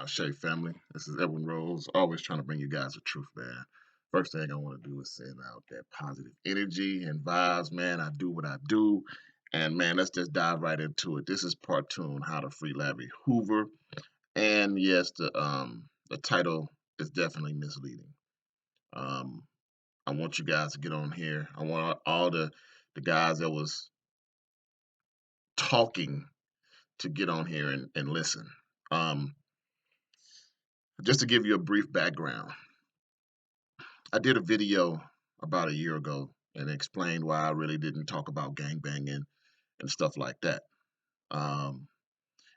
Shay family. This is Edwin Rose, always trying to bring you guys the truth, man. First thing I want to do is send out that positive energy and vibes, man. I do what I do. And man, let's just dive right into it. This is part two on how to free Larry Hoover. And yes, the title is definitely misleading. Um I want you guys to get on here. I want all the guys that was talking to get on here and listen. Um just to give you a brief background. I did a video about a year ago and explained why I really didn't talk about gangbanging and stuff like that. Um,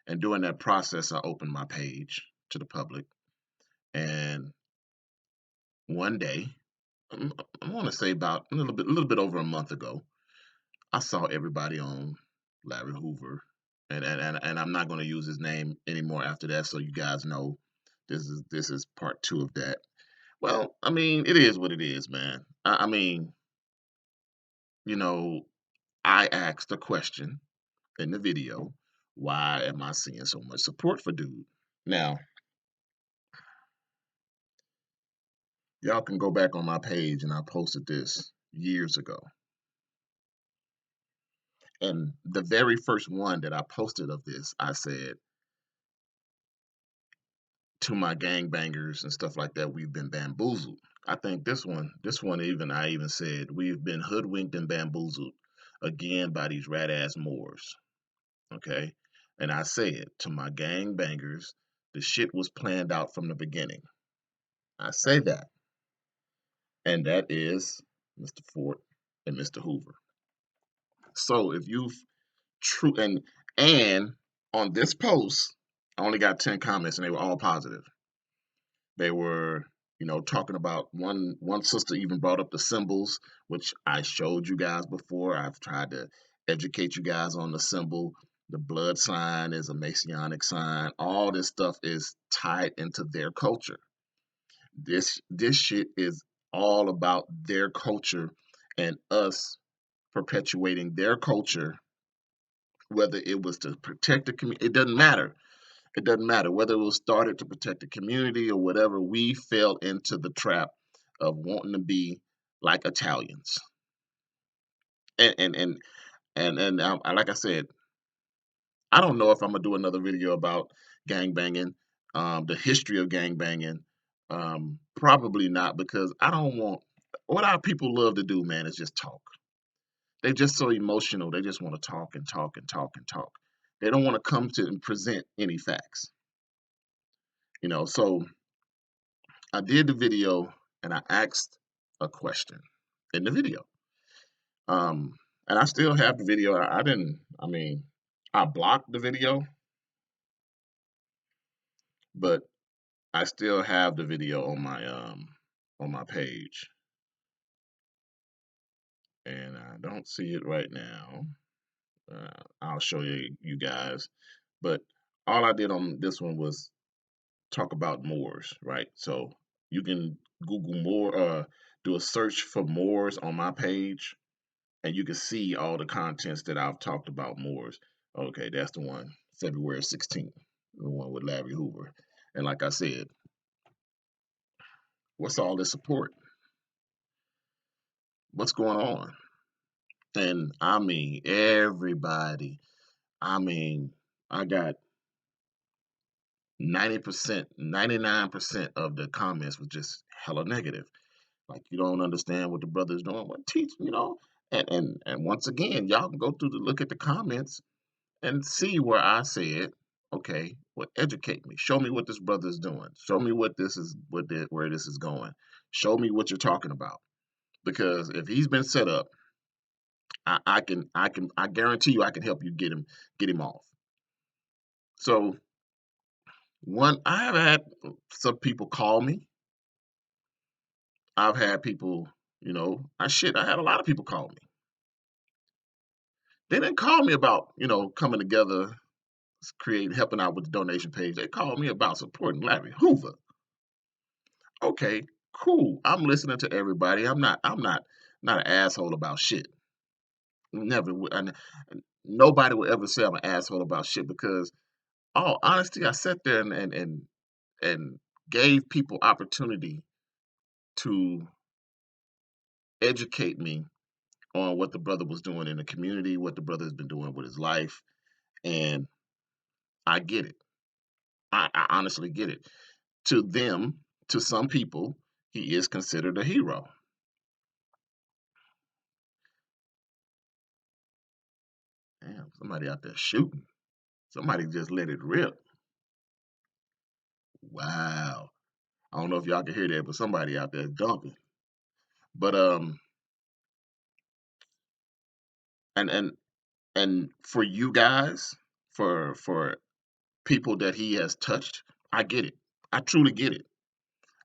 and during that process, I opened my page to the public. And one day, I want to say about a little bit over a month ago, I saw everybody on Larry Hoover, and I'm not going to use his name anymore after that, so you guys know this is part two of that. Well, I mean, it is what it is, man. I mean, you know, I asked a question in the video, why am I seeing so much support for dude? Now, y'all can go back on my page and I posted this years ago. And the very first one that I posted of this, I said to my gangbangers and stuff like that, we've been bamboozled. I think this one even I even said we've been hoodwinked and bamboozled again by these rat ass Moors. Okay. And I said to my gangbangers, the shit was planned out from the beginning. I say that, and that is Mr. Fort and Mr. Hoover. So if you've true and on this post, I only got 10 comments and they were all positive. They were, talking about one sister even brought up the symbols, which I showed you guys before. I've tried to educate you guys on the symbol. The blood sign is a Masonic sign. All this stuff is tied into their culture. This shit is all about their culture and us perpetuating their culture, whether it was to protect the community. It doesn't matter whether it was started to protect the community or whatever. We fell into the trap of wanting to be like Italians. And like I said, I don't know if I'm gonna do another video about gang banging, the history of gang banging. Probably not, because I don't want, what our people love to do, man, is just talk. They're just so emotional. They just want to talk and talk and talk and talk. They don't want to come to and present any facts. So I did the video and I asked a question in the video. Um, and I still have the video. I didn't, I mean, I blocked the video, but I still have the video on my page. And I don't see it right now. I'll show you guys. But all I did on this one was talk about Moors, right? So you can Google more, do a search for Moors on my page, and you can see all the contents that I've talked about Moors. Okay, that's the one, February 16th, the one with Larry Hoover. And like I said, what's all this support? What's going on? And I mean, everybody. I mean, I got 90%, 99% of the comments was just hella negative. Like, you don't understand what the brother's doing. What teach. And once again, y'all can go through the look at the comments and see where I said, okay, well, educate me. Show me what this brother's doing. Show me what this is, where this is going. Show me what you're talking about. Because if he's been set up, I guarantee you, I can help you get him off. So I have had some people call me. I've had people, I had a lot of people call me. They didn't call me about, coming together, helping out with the donation page. They called me about supporting Larry Hoover. Okay, cool. I'm listening to everybody. I'm not an asshole about shit. Never. And nobody would ever say I'm an asshole about shit, because all honesty, I sat there and and gave people opportunity to educate me on what the brother was doing in the community, what the brother has been doing with his life, and I get it. I honestly get it. To them, to some people, he is considered a hero. Damn, somebody out there shooting. Somebody just let it rip. Wow. I don't know if y'all can hear that, but somebody out there dumping. But and and and for you guys, for people that he has touched, I get it. I truly get it.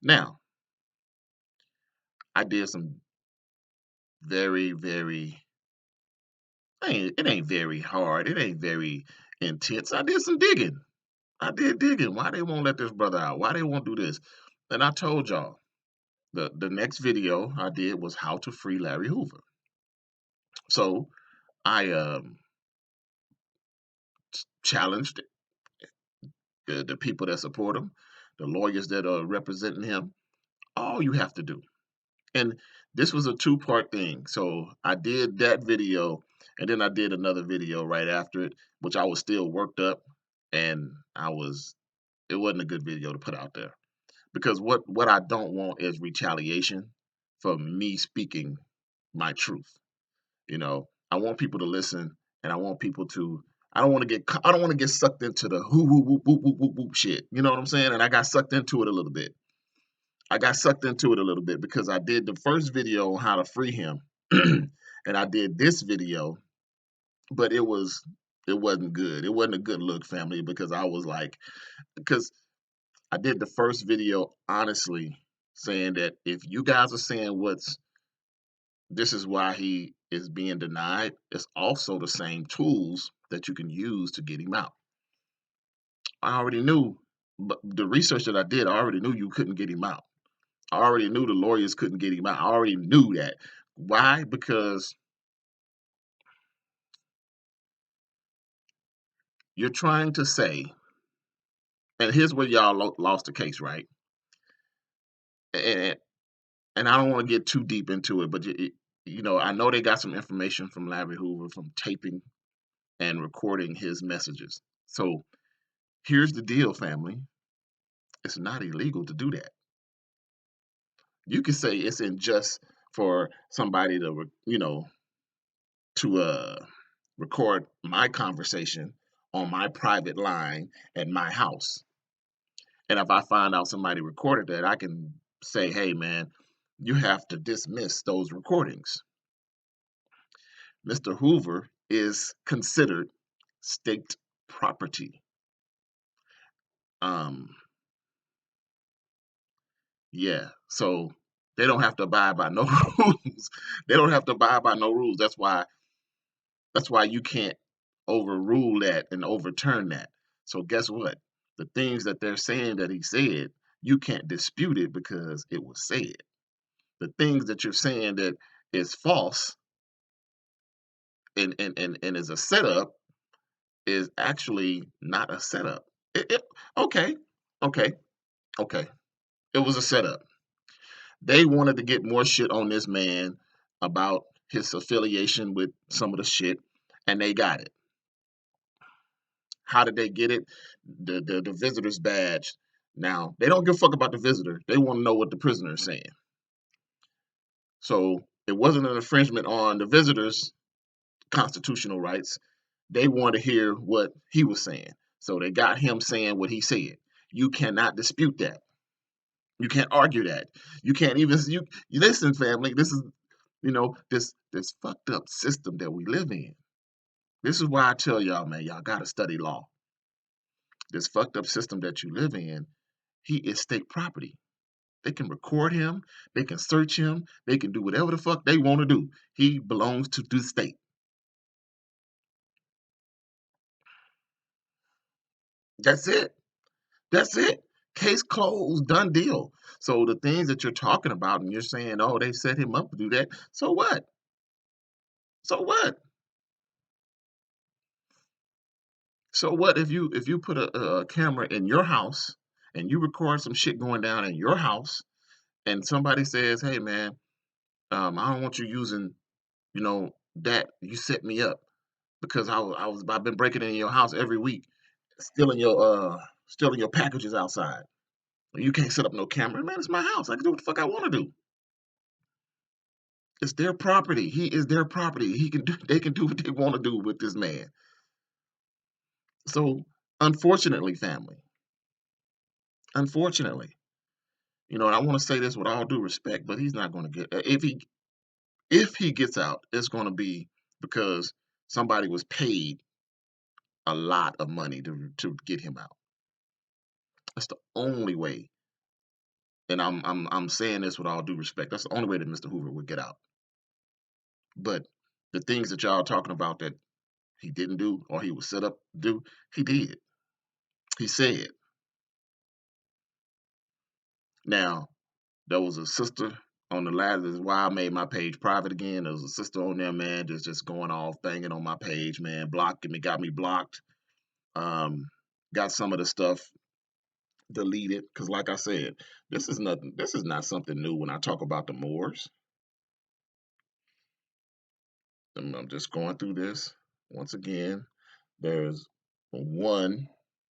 Now, I did some very, very it ain't very hard. It ain't very intense. I did some digging. I did digging. Why they won't let this brother out? Why they won't do this? And I told y'all the next video I did was how to free Larry Hoover. So I challenged the people that support him, the lawyers that are representing him. All you have to do, and this was a two-part thing. So I did that video, and then I did another video right after it, which I was still worked up, and it wasn't a good video to put out there because what I don't want is retaliation for me speaking my truth. I want people to listen, and I want people to. I don't want to get sucked into the whoo whoo whoop whoop whoop whoop whoop shit. You know what I'm saying? And I got sucked into it a little bit. I got sucked into it a little bit because I did the first video on how to free him, and I did this video, but it wasn't good. It wasn't a good look, family, because I was like, because I did the first video honestly saying that if you guys are saying this is why he is being denied, it's also the same tools that you can use to get him out. I already knew, but the research that I did, I already knew you couldn't get him out. I already knew the lawyers couldn't get him out. I already knew that. Why? Because you're trying to say, and here's where y'all lost the case, right? And and I don't want to get too deep into it, but I know they got some information from Larry Hoover from taping and recording his messages. So here's the deal, family. It's not illegal to do that. You could say it's unjust for somebody to, to record my conversation on my private line at my house. And if I find out somebody recorded that, I can say, hey, man, you have to dismiss those recordings. Mr. Hoover is considered state property. Um, yeah, so they don't have to abide by no rules. They don't have to abide by no rules. That's why you can't overrule that and overturn that. So guess what? The things that they're saying that he said, you can't dispute it because it was said. The things that you're saying that is false and is a setup is actually not a setup. Okay, okay, okay. It was a setup. They wanted to get more shit on this man about his affiliation with some of the shit, and they got it. How did they get it? The visitor's badge. Now they don't give a fuck about the visitor. They want to know what the prisoner is saying. So it wasn't an infringement on the visitor's constitutional rights. They want to hear what he was saying. So they got him saying what he said. You cannot dispute that. You can't argue that. You can't even you listen, family. This is this fucked up system that we live in. This is why I tell y'all, man, y'all gotta study law. This fucked up system that you live in, he is state property. They can record him, they can search him, they can do whatever the fuck they want to do. He belongs to the state. That's it. That's it. Case closed, done deal. So the things that you're talking about and you're saying, oh, they set him up to do that. So what? So what? So what if you put a camera in your house and you record some shit going down in your house, and somebody says, "Hey, man, I don't want you using, that you set me up because I've been breaking in your house every week, stealing your packages outside. You can't set up no camera, man. It's my house. I can do what the fuck I want to do. It's their property. He is their property. They can do what they want to do with this man. So, unfortunately, family, unfortunately, and I want to say this with all due respect, but he's not going to get if he gets out, it's going to be because somebody was paid a lot of money to get him out. That's the only way, and I'm saying this with all due respect. That's the only way that Mr. Hoover would get out. But the things that y'all are talking about that he didn't do or he was set up to do, he did. He said. Now, there was a sister on the ladder. This is why I made my page private again. There was a sister on there, man, just going off, banging on my page, man, blocking me, got me blocked. Um, got some of the stuff deleted because, like I said, this is nothing. This is not something new. When I talk about the Moors, I'm just going through this once again. There's one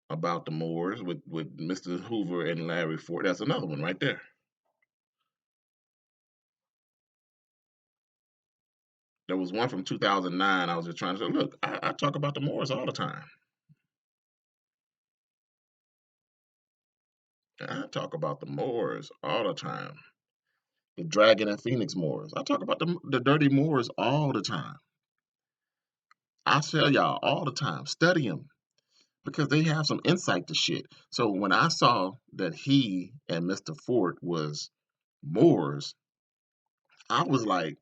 about the Moors with Mr. Hoover and Larry Ford. That's another one right there. There was one from 2009. I was just trying to say, look, I talk about the Moors all the time. I talk about the Moors all the time. The Dragon and Phoenix Moors. I talk about the dirty Moors all the time. I tell y'all all the time, study them because they have some insight to shit. So when I saw that he and Mr. Ford was Moors, I was like,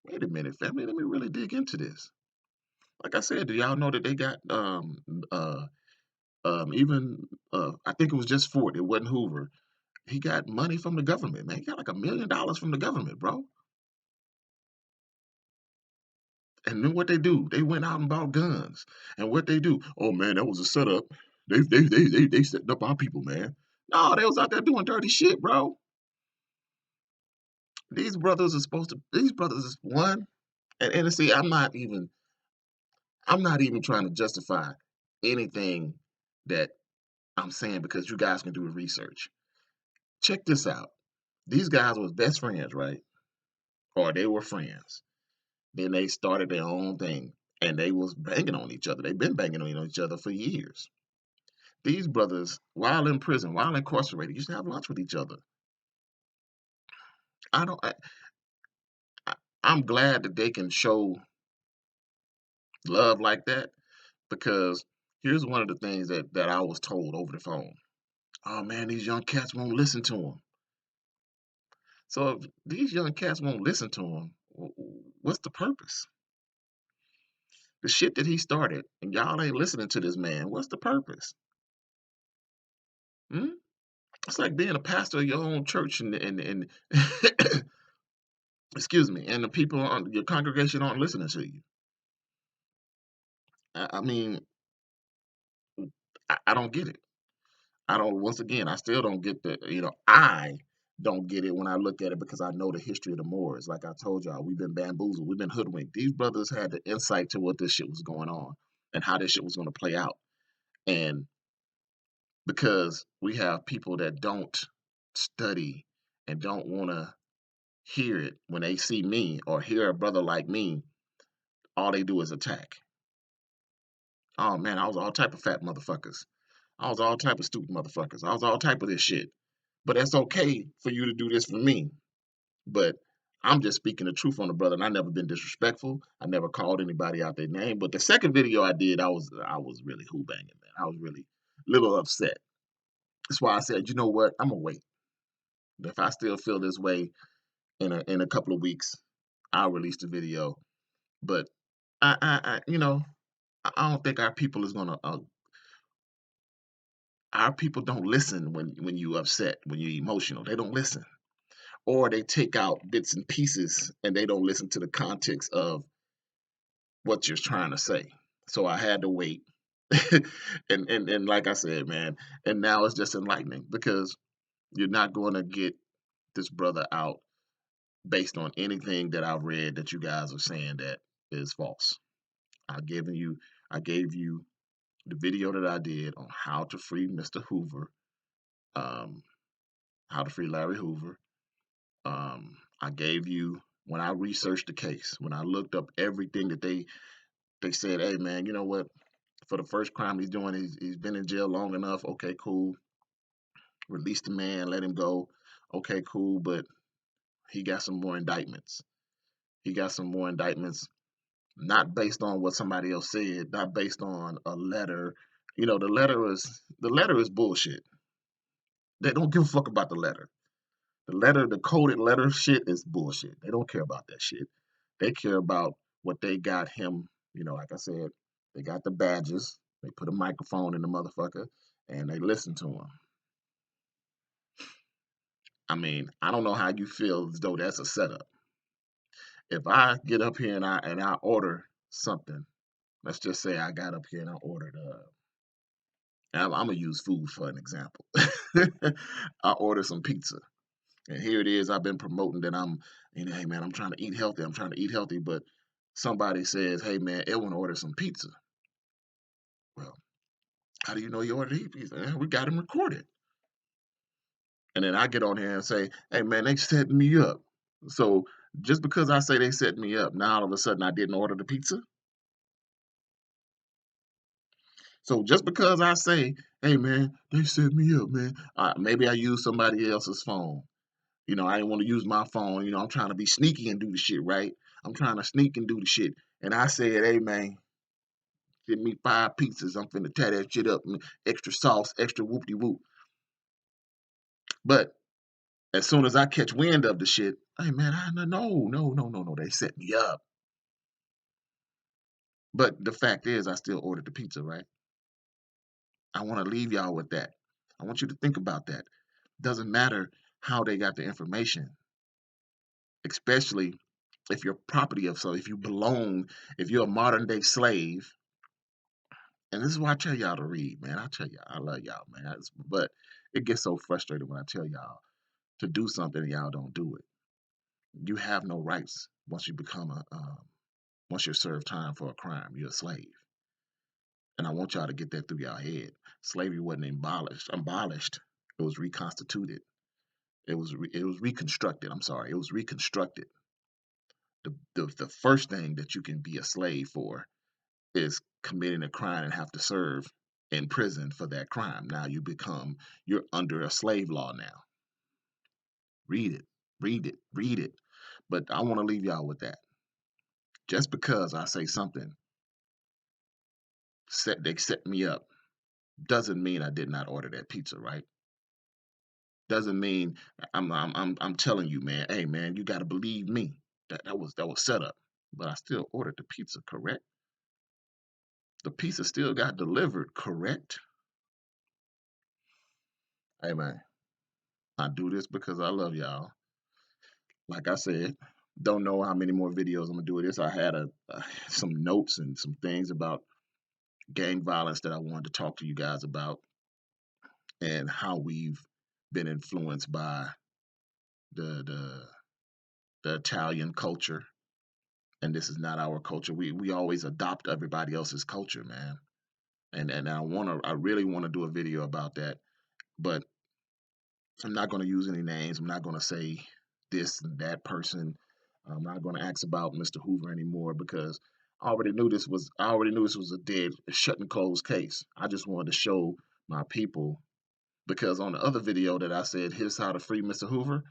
wait a minute, family, let me really dig into this. Like I said, do y'all know that they got even I think it was just Ford, it wasn't Hoover. He got money from the government, man. He got like $1 million from the government, bro. And then what they do? They went out and bought guns. And what they do? Oh man, that was a setup. They setting up our people, man. No, they was out there doing dirty shit, bro. These brothers are supposed to. These brothers is one. And see, I'm not even trying to justify anything that I'm saying because you guys can do the research. Check this out. These guys was best friends, right? Or they were friends. Then they started their own thing, and they was banging on each other. They've been banging on each other for years. These brothers, while in prison, while incarcerated, used to have lunch with each other. I don't. I, I'm glad that they can show love like that because here's one of the things that I was told over the phone. Oh man, these young cats won't listen to him. So if these young cats won't listen to him, what's the purpose? The shit that he started, and y'all ain't listening to this man. What's the purpose? Hmm? It's like being a pastor of your own church, and excuse me, and the people on your congregation aren't listening to you. I mean, I don't get it. I don't. Once again, I still don't get the. I don't get it when I look at it because I know the history of the Moors. Like I told y'all, we've been bamboozled, we've been hoodwinked. These brothers had the insight to what this shit was going on and how this shit was going to play out. And because we have people that don't study and don't want to hear it when they see me or hear a brother like me, all they do is attack. Oh man, I was all type of fat motherfuckers. I was all type of stupid motherfuckers. I was all type of this shit. But that's okay for you to do this for me. But I'm just speaking the truth on the brother, and I never been disrespectful. I never called anybody out their name. But the second video I did, I was really who banging, man. I was really a little upset. That's why I said, you know what? I'm gonna wait. If I still feel this way in a couple of weeks, I'll release the video. But I don't think our people is gonna. Our people don't listen when you upset, when you're emotional. They don't listen, or they take out bits and pieces and they don't listen to the context of what you're trying to say. So I had to wait. And like I said, man, and now it's just enlightening because you're not going to get this brother out based on anything that I've read that you guys are saying that is false. I gave you the video that I did on how to free Mr. Hoover, um, how to free Larry Hoover. I gave you when I researched the case, when I looked up everything that they said, hey man, you know what? For the first crime he's doing, he's been in jail long enough. Okay, cool. Release the man, let him go. Okay, cool. But he got some more indictments. He got some more indictments, not based on what somebody else said, not based on a letter. You know, the letter is bullshit. They don't give a fuck about the letter. The letter, the coded letter shit is bullshit. They don't care about that shit. They care about what they got him. You know, like I said, they got the badges. They put a microphone in the motherfucker and they listen to him. I mean, I don't know how you feel as though that's a setup. If I get up here and I order something, let's just say I got up here and I ordered I'm gonna use food for an example. I ordered some pizza. And here it is. I've been promoting that hey man, I'm trying to eat healthy. I'm trying to eat healthy, but somebody says, hey man, Edwin ordered some pizza. Well, how do you know you ordered pizza? We got him recorded. And then I get on here and say, hey man, they set me up. So just because I say they set me up, now all of a sudden I didn't order the pizza. So just because I say, hey man, they set me up, man, maybe I use somebody else's phone. You know, I didn't want to use my phone. You know, I'm trying to be sneaky and do the shit, right? I'm trying to sneak and do the shit. And I said, hey, man, send me 5 pizzas. I'm finna tear that shit up. Extra sauce, extra whoop-de-whoop. But as soon as I catch wind of the shit, hey, man, no. They set me up. But the fact is, I still ordered the pizza, right? I want to leave y'all with that. I want you to think about that. Doesn't matter how they got the information, especially if you're property of so if you belong, if you're a modern day slave. And this is why I tell y'all to read, man. I tell y'all, I love y'all, man. But it gets so frustrating when I tell y'all to do something and y'all don't do it. You have no rights once you become once you're served time for a crime. You're a slave. And I want y'all to get that through y'all head. Slavery wasn't abolished. It was reconstituted. It was reconstructed. I'm sorry. It was reconstructed. The first thing that you can be a slave for is committing a crime and have to serve in prison for that crime. Now you're under a slave law now. Read it, read it, read it. But I want to leave y'all with that. Just because I say something, they set me up, doesn't mean I did not order that pizza, right? Doesn't mean I'm telling you, man. Hey, man, you got to believe me. That was set up. But I still ordered the pizza, correct? The pizza still got delivered, correct? Hey, man, I do this because I love y'all. Like I said, don't know how many more videos I'm gonna do of this. I had some notes and some things about gang violence that I wanted to talk to you guys about and how we've been influenced by the the, the Italian culture. And this is not our culture. We always adopt everybody else's culture, man. And I really want to do a video about that, but I'm not going to use any names. I'm not going to say this and that person. I'm not going to ask about Mr. Hoover anymore because I already knew this was a dead shut and closed case. I just wanted to show my people because on the other video that I said, here's how to free Mr. Hoover,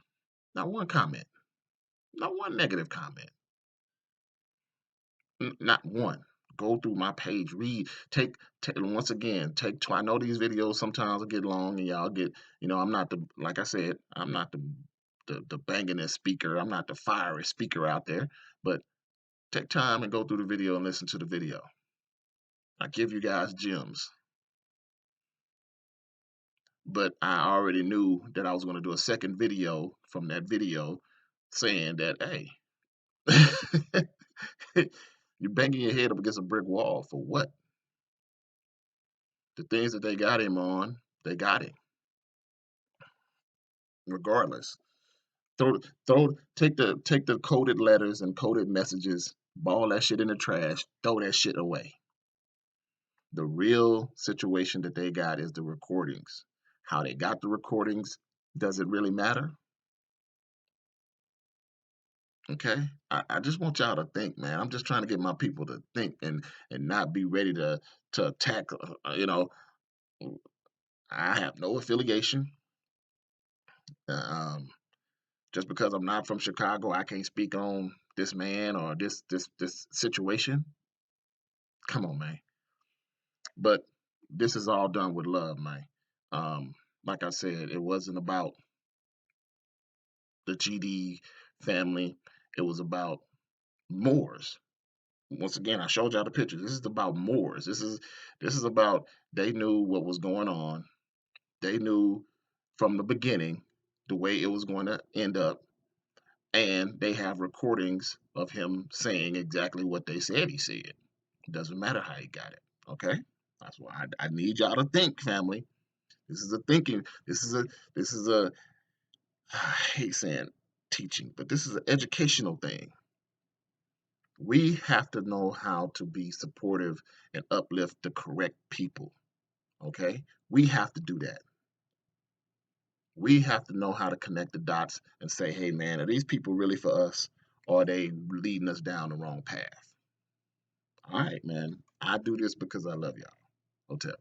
not one comment, not one negative comment, not one. Go through my page, read, take once again, I know these videos sometimes will get long and y'all get, I'm not like I said, I'm not the bangingest speaker. I'm not the fiery speaker out there, but take time and go through the video and listen to the video. I give you guys gems, but I already knew that I was going to do a second video from that video saying that, hey, you're banging your head up against a brick wall for what? The things that they got him on, they got him regardless. Take the coded letters and coded messages, ball that shit in the trash, throw that shit away. The real situation that they got is the recordings. How they got the recordings, does it really matter? Okay. I just want y'all to think, man. I'm just trying to get my people to think and not be ready to attack. I have no affiliation. Um, just because I'm not from Chicago, I can't speak on this man or this situation. Come on, man. But this is all done with love, man. Um, like I said, it wasn't about the GD family. It was about Moors. Once again, I showed y'all the pictures. This is about Moors. This is about they knew what was going on. They knew from the beginning the way it was going to end up, and they have recordings of him saying exactly what they said he said. It doesn't matter how he got it. Okay, that's why I need y'all to think, family. This is a thinking. This is a I hate saying teaching, but this is an educational thing. We have to know how to be supportive and uplift the correct people. Okay, we have to do that. We have to know how to connect the dots and say, hey man, are these people really for us, or are they leading us down the wrong path? All right, man. I do this because I love y'all. Hotel.